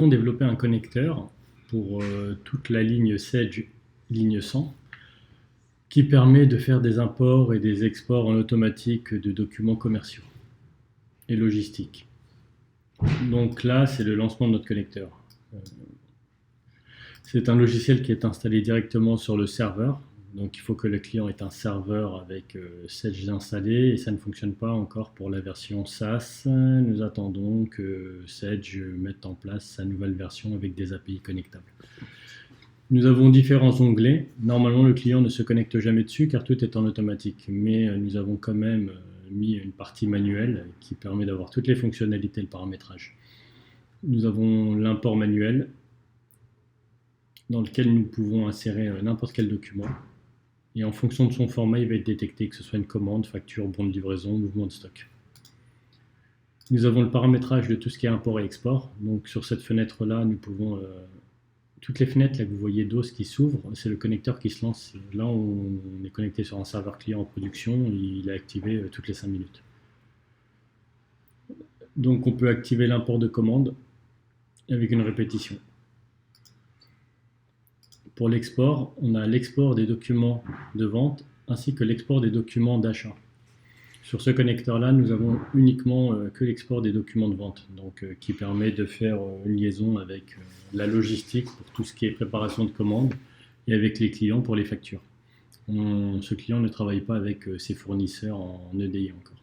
avons développé un connecteur pour toute la ligne Sage, ligne 100, qui permet de faire des imports et des exports en automatique de documents commerciaux et logistiques. Donc là, c'est le lancement de notre connecteur. C'est un logiciel qui est installé directement sur le serveur. Donc il faut que le client ait un serveur avec Sage installé et ça ne fonctionne pas encore pour la version SaaS. Nous attendons que Sage mette en place sa nouvelle version avec des API connectables. Nous avons différents onglets. Normalement, le client ne se connecte jamais dessus car tout est en automatique. Mais nous avons quand même mis une partie manuelle qui permet d'avoir toutes les fonctionnalités et le paramétrage. Nous avons l'import manuel dans lequel nous pouvons insérer n'importe quel document. Et en fonction de son format, il va être détecté que ce soit une commande, facture, bon de livraison, mouvement de stock. Nous avons le paramétrage de tout ce qui est import et export. Donc sur cette fenêtre-là, nous pouvons... toutes les fenêtres là, que vous voyez d'os qui s'ouvrent, c'est le connecteur qui se lance. Là, on est connecté sur un serveur client en production, il est activé toutes les 5 minutes. Donc on peut activer l'import de commande avec une répétition. Pour l'export, on a l'export des documents de vente ainsi que l'export des documents d'achat. Sur ce connecteur-là, nous avons uniquement que l'export des documents de vente, donc qui permet de faire une liaison avec la logistique pour tout ce qui est préparation de commandes et avec les clients pour les factures. Ce client ne travaille pas avec ses fournisseurs en EDI encore.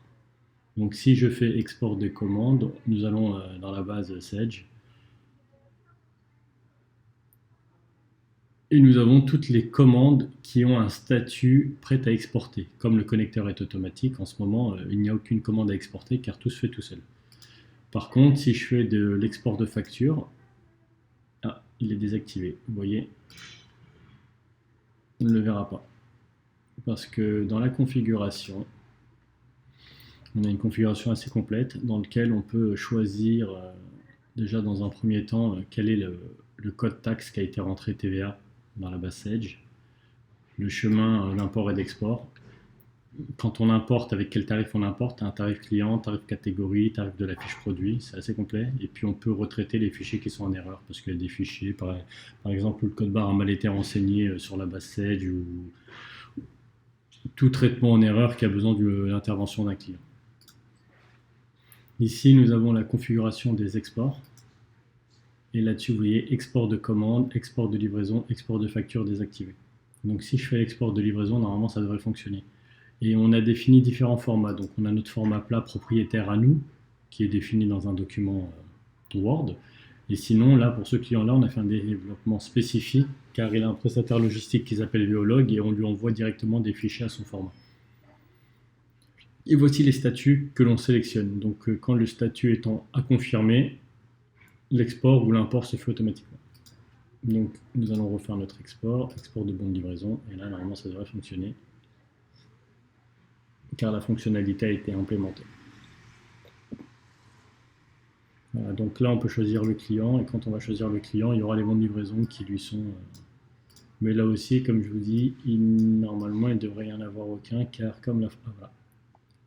Donc si je fais export de commandes, nous allons dans la base Sage. Et nous avons toutes les commandes qui ont un statut prêt à exporter. Comme le connecteur est automatique, en ce moment, il n'y a aucune commande à exporter car tout se fait tout seul. Par contre, si je fais de l'export de facture, il est désactivé. Vous voyez, on ne le verra pas. Parce que dans la configuration, on a une configuration assez complète dans laquelle on peut choisir déjà dans un premier temps quel est le code taxe qui a été rentré TVA dans la base Sage, le chemin d'import et d'export. Quand on importe, avec quel tarif on importe, un tarif client, tarif catégorie, tarif de la fiche produit, c'est assez complet. Et puis on peut retraiter les fichiers qui sont en erreur, parce qu'il y a des fichiers, par exemple, où le code barre a mal été renseigné sur la base Sage, ou tout traitement en erreur qui a besoin de l'intervention d'un client. Ici, nous avons la configuration des exports. Et là-dessus, vous voyez export de commande, export de livraison, export de facture désactivé. Donc si je fais l'export de livraison, normalement ça devrait fonctionner. Et on a défini différents formats. Donc on a notre format plat propriétaire à nous, qui est défini dans un document Word. Et sinon, là, pour ce client-là, on a fait un développement spécifique, car il a un prestataire logistique qui s'appelle Veolog, et on lui envoie directement des fichiers à son format. Et voici les statuts que l'on sélectionne. Donc quand le statut étant à confirmer, l'export ou l'import se fait automatiquement. Donc nous allons refaire notre export, export de bon de livraison, et là normalement ça devrait fonctionner, car la fonctionnalité a été implémentée. Voilà, donc là on peut choisir le client, et quand on va choisir le client, il y aura les bons de livraison qui lui sont... Mais là aussi, comme je vous dis, normalement il ne devrait y en avoir aucun, car comme la... voilà.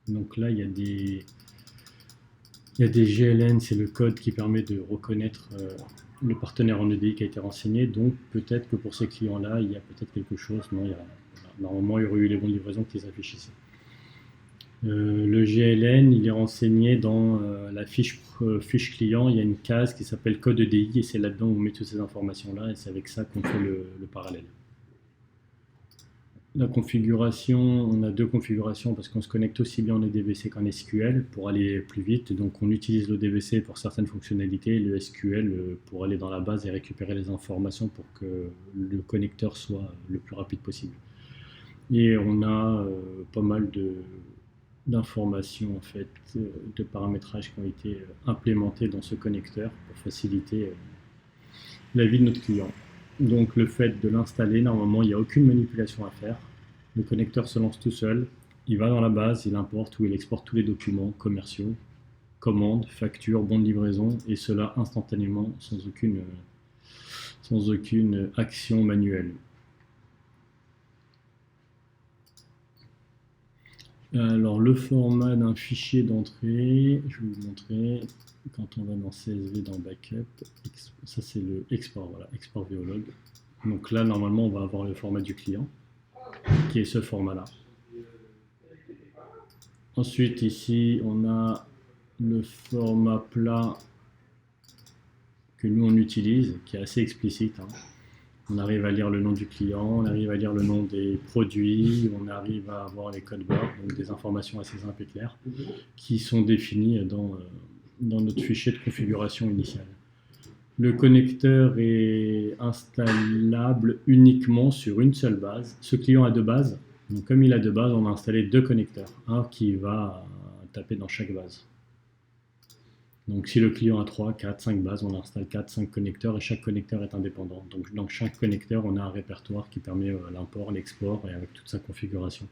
Donc là il y a des... GLN, c'est le code qui permet de reconnaître le partenaire en EDI qui a été renseigné. Donc peut-être que pour ces clients-là, il y a peut-être quelque chose. Non, normalement, il y aurait eu les bons de livraison qui s'affichent ici. Le GLN, il est renseigné dans la fiche client. Il y a une case qui s'appelle code EDI et c'est là-dedans où on met toutes ces informations-là et c'est avec ça qu'on fait le parallèle. La configuration, on a deux configurations parce qu'on se connecte aussi bien en EDVC qu'en SQL pour aller plus vite. Donc on utilise l'EDVC pour certaines fonctionnalités et le SQL pour aller dans la base et récupérer les informations pour que le connecteur soit le plus rapide possible. Et on a pas mal d'informations en fait, de paramétrages qui ont été implémentés dans ce connecteur pour faciliter la vie de notre client. Donc le fait de l'installer, normalement il n'y a aucune manipulation à faire. Le connecteur se lance tout seul, il va dans la base, il importe ou il exporte tous les documents commerciaux, commandes, factures, bons de livraison, et cela instantanément sans aucune action manuelle. Alors, le format d'un fichier d'entrée, je vais vous montrer quand on va dans CSV, dans Backup. Ça, c'est le export, voilà, export Veolog. Donc là, normalement, on va avoir le format du client, qui est ce format-là. Ensuite, ici, on a le format plat que nous, on utilise, qui est assez explicite, hein. On arrive à lire le nom du client, on arrive à lire le nom des produits, on arrive à avoir les codes barres, donc des informations assez simples et claires, qui sont définies dans notre fichier de configuration initiale. Le connecteur est installable uniquement sur une seule base. Ce client a deux bases, donc comme il a deux bases, on a installé deux connecteurs, un qui va taper dans chaque base. Donc si le client a 3, 4, 5 bases, on installe 4, 5 connecteurs et chaque connecteur est indépendant. Donc dans chaque connecteur, on a un répertoire qui permet l'import, l'export et avec toute sa configuration.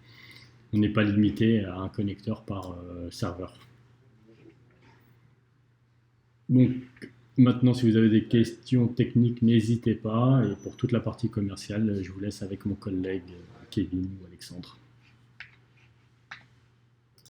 On n'est pas limité à un connecteur par serveur. Donc maintenant, si vous avez des questions techniques, n'hésitez pas. Et pour toute la partie commerciale, je vous laisse avec mon collègue Kevin ou Alexandre.